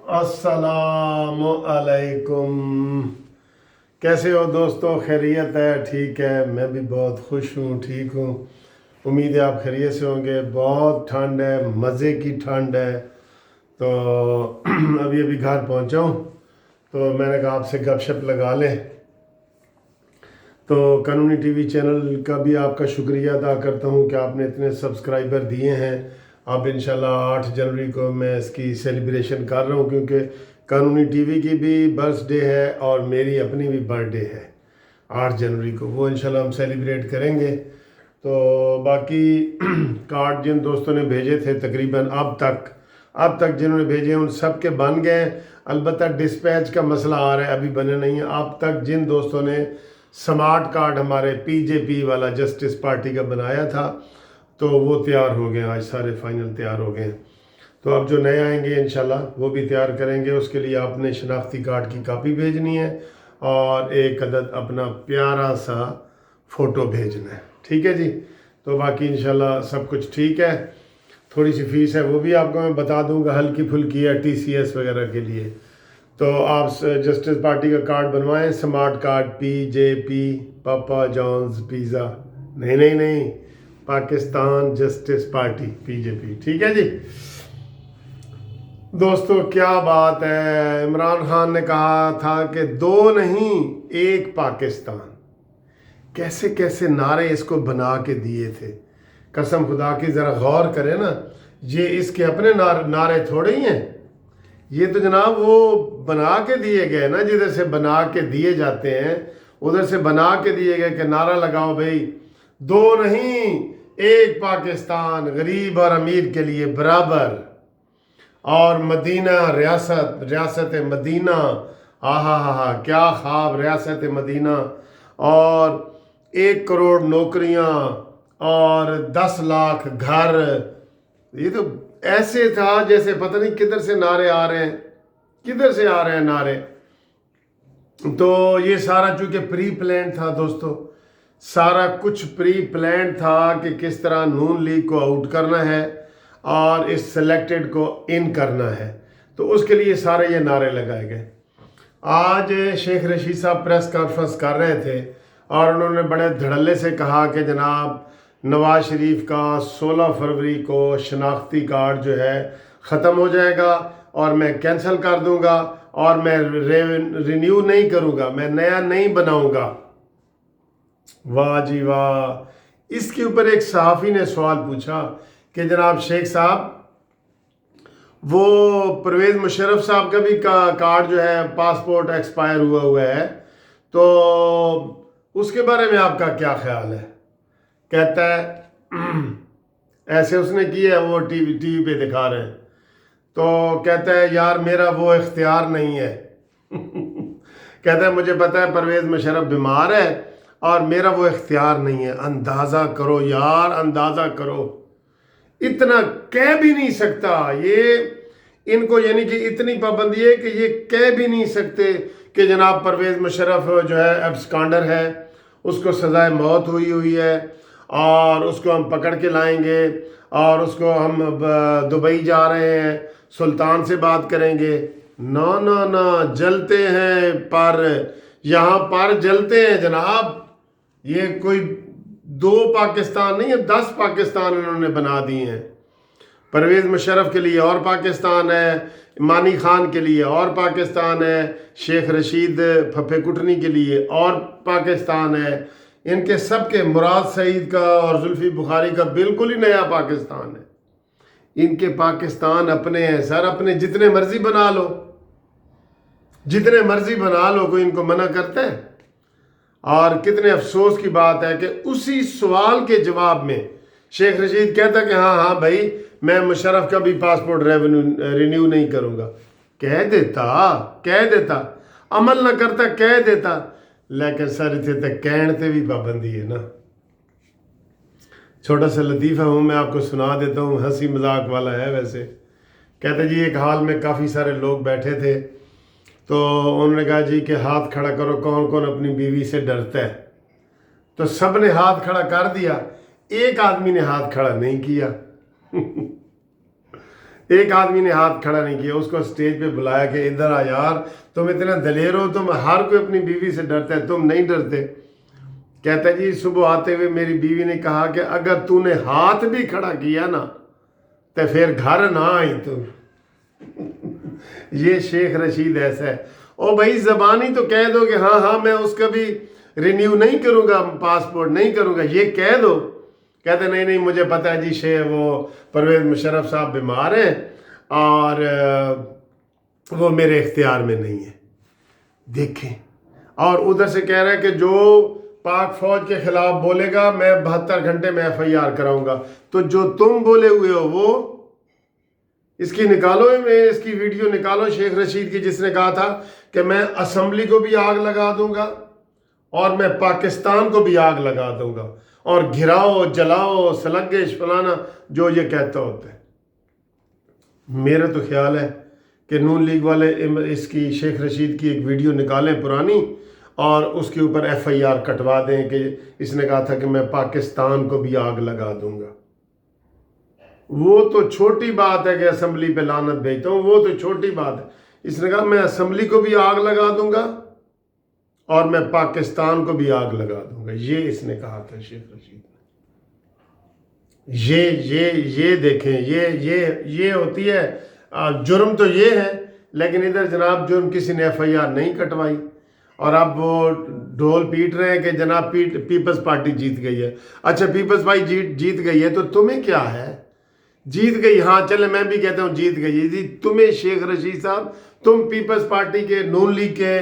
अस्सलामु अलैकुम। कैसे हो दोस्तों? खैरियत है? ठीक है, मैं भी बहुत खुश हूँ, ठीक हूँ। उम्मीद है आप खैरियत से होंगे। बहुत ठंड है, मज़े की ठंड है। तो अभी अभी घर पहुँचा हूँ, तो मैंने कहा आपसे गपशप लगा लें। तो कानूनी टीवी चैनल का भी आपका शुक्रिया अदा करता हूँ कि आपने इतने सब्सक्राइबर दिए हैं। अब इंशाल्लाह 8 जनवरी को मैं इसकी सेलिब्रेशन कर रहा हूँ, क्योंकि कानूनी टीवी की भी बर्थडे है और मेरी अपनी भी बर्थडे है 8 जनवरी को। वो इंशाल्लाह हम सेलिब्रेट करेंगे। तो बाकी कार्ड जिन दोस्तों ने भेजे थे तकरीबन अब तक जिन्होंने भेजे उन सब के बन गए। अलबत्ता डिस्पैच का मसला आ रहा है, अभी बने नहीं है। अब तक जिन दोस्तों ने स्मार्ट कार्ड हमारे पीजेपी वाला जस्टिस पार्टी का बनाया था, तो वो तैयार हो गए, आज सारे फाइनल तैयार हो गए। तो अब जो नए आएंगे इंशाल्लाह वो भी तैयार करेंगे। उसके लिए आपने शनाख्ती कार्ड की कापी भेजनी है और एक अदद अपना प्यारा सा फ़ोटो भेजना है, ठीक है जी। तो बाकी इंशाल्लाह सब कुछ ठीक है। थोड़ी सी फ़ीस है वो भी आपको मैं बता दूंगा, हल्की फुल्की है टीसीएस वगैरह के लिए। तो आप जस्टिस पार्टी का कार्ड बनवाएं, smart card PJP Papa John's pizza, नहीं, पाकिस्तान जस्टिस पार्टी पीजेपी, ठीक है जी। दोस्तों क्या बात है, इमरान खान ने कहा था कि 2 नहीं 1 पाकिस्तान। कैसे कैसे नारे इसको बना के दिए थे, कसम खुदा की ज़रा गौर करें ना। ये इसके अपने नारे थोड़े ही हैं, ये तो जनाब वो बना के दिए गए ना। जिधर से बना के दिए जाते हैं उधर से बना के दिए गए कि नारा लगाओ भाई 2 नहीं 1 पाकिस्तान, गरीब और अमीर के लिए बराबर। और मदीना रियासत मदीना, हा क्या ख्वाब, रियासत मदीना। और 1 करोड़ नौकरियां और 10 लाख घर। ये तो ऐसे था जैसे पता नहीं किधर से नारे आ रहे हैं, किधर से आ रहे हैं नारे। तो ये सारा चूंकि प्री प्लान था दोस्तों, सारा कुछ प्री प्लान था कि किस तरह नून लीग को आउट करना है और इस सिलेक्टेड को इन करना है। तो उसके लिए सारे ये नारे लगाए गए। आज शेख रशीद साहब प्रेस कॉन्फ्रेंस कर रहे थे और उन्होंने बड़े धड़ल्ले से कहा कि जनाब नवाज शरीफ का 16 फरवरी को शनाख्ती कार्ड जो है ख़त्म हो जाएगा और मैं कैंसिल कर दूंगा और मैं रिन्यू नहीं करूंगा, मैं नया नहीं बनाऊंगा। वाह जी वाह। इसके ऊपर एक सहाफ़ी ने सवाल पूछा कि जनाब शेख साहब, वो परवेज़ मुशर्रफ साहब का भी कार्ड जो है पासपोर्ट एक्सपायर हुआ है, तो उसके बारे में आपका क्या ख्याल है? कहता है ऐसे उसने किया है, वो टीवी पे दिखा रहे हैं। तो कहता है यार मेरा वो इख्तियार नहीं है कहता है मुझे पता है परवेज़ मुशर्रफ बीमार है और मेरा वो इख्तियार नहीं है। अंदाज़ा करो यार, अंदाज़ा करो, इतना कह भी नहीं सकता ये इनको, यानी कि इतनी पाबंदी है कि ये कह भी नहीं सकते कि जनाब परवेज़ मुशर्रफ जो है एब्सकॉन्डर है, उसको सज़ाए मौत हुई है और उसको हम पकड़ के लाएंगे और उसको हम दुबई जा रहे हैं, सुल्तान से बात करेंगे। ना, जलते हैं पर, यहाँ पर जलते हैं जनाब। ये कोई 2 पाकिस्तान नहीं है, 10 पाकिस्तान इन्होंने बना दिए हैं। परवेज़ मुशर्रफ के लिए और पाकिस्तान है, मानी खान के लिए और पाकिस्तान है, शेख रशीद फफे कुटनी के लिए और पाकिस्तान है, इनके सब के मुराद सईद का और जुल्फी बुखारी का बिल्कुल ही नया पाकिस्तान है। इनके पाकिस्तान अपने हैं सर, अपने जितने मर्जी बना लो, जितने मर्जी बना लो, कोई इनको मना करता है? और कितने अफसोस की बात है कि उसी सवाल के जवाब में शेख रशीद कहता कि हाँ भाई मैं मुशर्रफ का भी पासपोर्ट रिन्यू नहीं करूँगा। कह देता, अमल ना करता, कह देता। लेकिन सर इतने तक कहने भी पाबंदी है ना। छोटा सा लतीफ़ा हूँ मैं आपको सुना देता हूँ, हंसी मजाक वाला है वैसे। कहते जी एक हाल में काफ़ी सारे लोग बैठे थे, तो उन्होंने कहा जी कि हाथ खड़ा करो, कौन कौन अपनी बीवी से डरता है। तो सब ने हाथ खड़ा कर दिया, एक आदमी ने हाथ खड़ा नहीं किया एक आदमी ने हाथ खड़ा नहीं किया, उसको स्टेज पे बुलाया कि इधर आ यार, तुम इतना दलेर हो, तुम हर कोई अपनी बीवी से डरता है, तुम नहीं डरते। कहता है जी सुबह आते हुए मेरी बीवी ने कहा कि अगर तूने हाथ भी खड़ा किया ना तो फिर घर ना आई तू। ये शेख रशीद ऐसा है। ओ भाई ज़बानी तो कह दो कि हाँ हाँ मैं उसका भी रिन्यू नहीं करूँगा, पासपोर्ट नहीं करूँगा, ये कह दो। कहते नहीं नहीं मुझे पता है जी शेख वो परवेज़ मुशर्रफ साहब बीमार हैं और वो मेरे इख्तियार में नहीं है। देखें, और उधर से कह रहे हैं कि जो पाक फौज के खिलाफ बोलेगा मैं 72 घंटे में FIR कराऊंगा। तो जो तुम बोले हुए हो वो इसकी निकालो, इसकी वीडियो निकालो शेख रशीद की, जिसने कहा था कि मैं असेंबली को भी आग लगा दूंगा और मैं पाकिस्तान को भी आग लगा दूंगा और घिराओ जलाओ सलंगेश फलाना जो ये कहता होता है। मेरा तो ख्याल है कि नून लीग वाले इसकी शेख रशीद की एक वीडियो निकालें पुरानी और उसके ऊपर FIR कटवा दें कि इसने कहा था कि मैं पाकिस्तान को भी आग लगा दूंगा। वो तो छोटी बात है कि असेंबली पे लानत भेजता हूँ, वो तो छोटी बात है। इसने कहा मैं असेंबली को भी आग लगा दूंगा और मैं पाकिस्तान को भी आग लगा दूंगा, ये इसने कहा था शेख रशीद ने। ये देखें, ये होती है जुर्म तो ये है, लेकिन इधर जनाब जुर्म किसी ने FIR नहीं कटवाई और अब वो ढोल पीट रहे हैं कि जनाब पीपल्स पार्टी जीत गई है। अच्छा पीपल्स पार्टी जीत गई है तो तुम्हें क्या है, जीत गई, हाँ चले मैं भी कहता हूँ जीत गई है जी। तुम्हें शेख रशीद साहब, तुम पीपल्स पार्टी के नून लीग के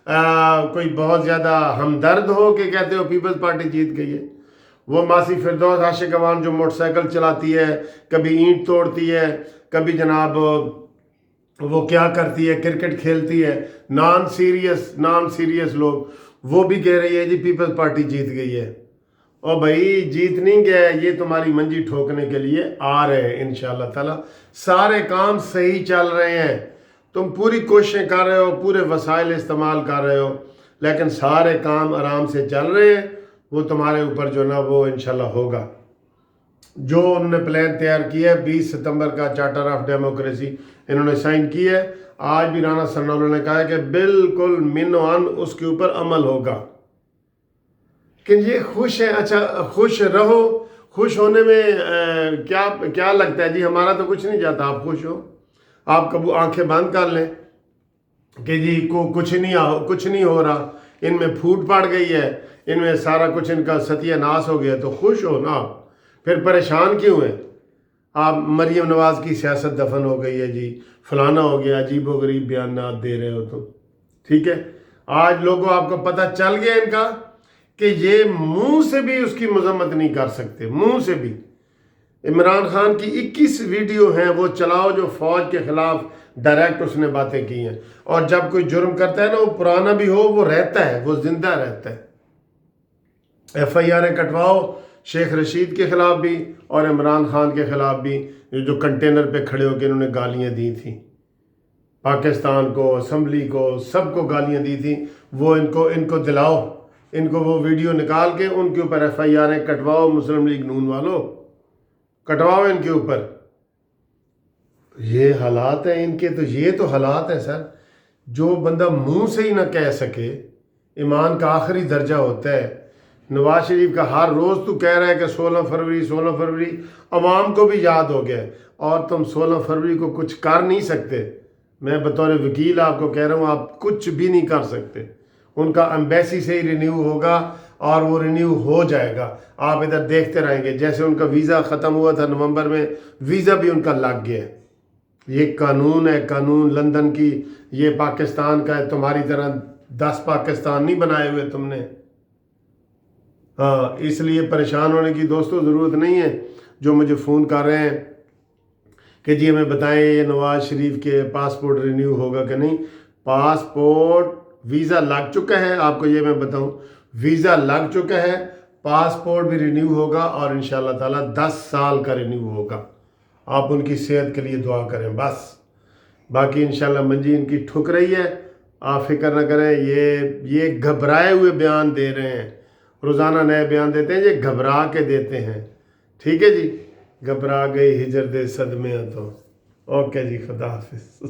कोई बहुत ज़्यादा हमदर्द हो कि कहते हो पीपल्स पार्टी जीत गई है। वो मासी फिरदौस आशिक अवान जो मोटरसाइकिल चलाती है, कभी ईंट तोड़ती है, कभी जनाब वो क्या करती है, क्रिकेट खेलती है, नॉन सीरियस लोग, वो भी कह रही है जी पीपल्स पार्टी जीत गई है। और भाई जीत नहीं गया, ये तुम्हारी मंजी ठोकने के लिए आ रहे हैं इंशाअल्लाह ताला। सारे काम सही चल रहे हैं, तुम पूरी कोशिशें कर रहे हो, पूरे वसाइल इस्तेमाल कर रहे हो, लेकिन सारे काम आराम से चल रहे हैं। वो तुम्हारे ऊपर जो ना वो इंशाल्लाह होगा। जो उन्होंने प्लान तैयार किया है 20 सितंबर का चार्टर ऑफ डेमोक्रेसी इन्होंने साइन की है। आज भी राना सरनौला ने कहा है कि बिल्कुल मिनवान उसके ऊपर अमल होगा। कि ये खुश है, अच्छा खुश रहो, खुश होने में क्या लगता है जी, हमारा तो कुछ नहीं जाता। आप खुश हो, आप कब आंखें बंद कर लें कि जी को कुछ नहीं हो रहा, इनमें फूट पड़ गई है, इनमें सारा कुछ इनका सत्यानाश हो गया, तो खुश हो ना आप, फिर परेशान क्यों हैं आप। मरियम नवाज की सियासत दफन हो गई है जी, फलाना हो गया, अजीबो गरीब बयानात दे रहे हो तुम, ठीक है। आज लोगों आपको पता चल गया इनका कि ये मुंह से भी उसकी मजम्मत नहीं कर सकते, मुंह से भी। इमरान खान की 21 वीडियो हैं, वो चलाओ जो फौज के खिलाफ डायरेक्ट उसने बातें की हैं। और जब कोई जुर्म करता है ना, वो पुराना भी हो, वो रहता है, वो जिंदा रहता है। FIR कटवाओ शेख रशीद के खिलाफ भी और इमरान खान के खिलाफ भी, जो कंटेनर पे खड़े होकर इन्होंने गालियां दी थी पाकिस्तान को, असेंबली को, सबको गालियां दी थी। वो इनको दिलाओ, इनको वो वीडियो निकाल के उनके ऊपर FIR कटवाओ। मुस्लिम लीग नून वालों कटवाओ इनके ऊपर। ये हालात हैं इनके, तो ये तो हालात है सर। जो बंदा मुंह से ही ना कह सके, ईमान का आखिरी दर्जा होता है। नवाज शरीफ का हर रोज़ तू कह रहा है कि 16 फरवरी अवाम को भी याद हो गया, और तुम 16 फरवरी को कुछ कर नहीं सकते। मैं बतौर वकील आपको कह रहा हूँ, आप कुछ भी नहीं कर सकते। उनका एम्बेसी से ही रिन्यू होगा और वो रिन्यू हो जाएगा। आप इधर देखते रहेंगे, जैसे उनका वीज़ा ख़त्म हुआ था नवंबर में, वीज़ा भी उनका लग गया। ये कानून है, कानून लंदन की, ये पाकिस्तान का है। तुम्हारी तरह 10 पाकिस्तान नहीं बनाए हुए तुमने। हाँ, इसलिए परेशान होने की दोस्तों ज़रूरत नहीं है। जो मुझे फ़ोन कर रहे हैं कि जी हमें बताएं ये नवाज शरीफ के पासपोर्ट रिन्यू होगा कि नहीं। पासपोर्ट वीज़ा लग चुका है, आपको ये मैं बताऊं, वीज़ा लग चुका है, पासपोर्ट भी रिन्यू होगा और इंशाल्लाह ताला 10 साल का रिन्यू होगा। आप उनकी सेहत के लिए दुआ करें बस। बाकी इंशाल्लाह मंजी इनकी ठुक रही है, आप फिक्र न करें। ये घबराए हुए बयान दे रहे हैं, रोज़ाना नए बयान देते हैं, ये घबरा के देते हैं, ठीक है जी। घबरा गई हिजर दे सदमे तो اوکے جی، خدا حافظ.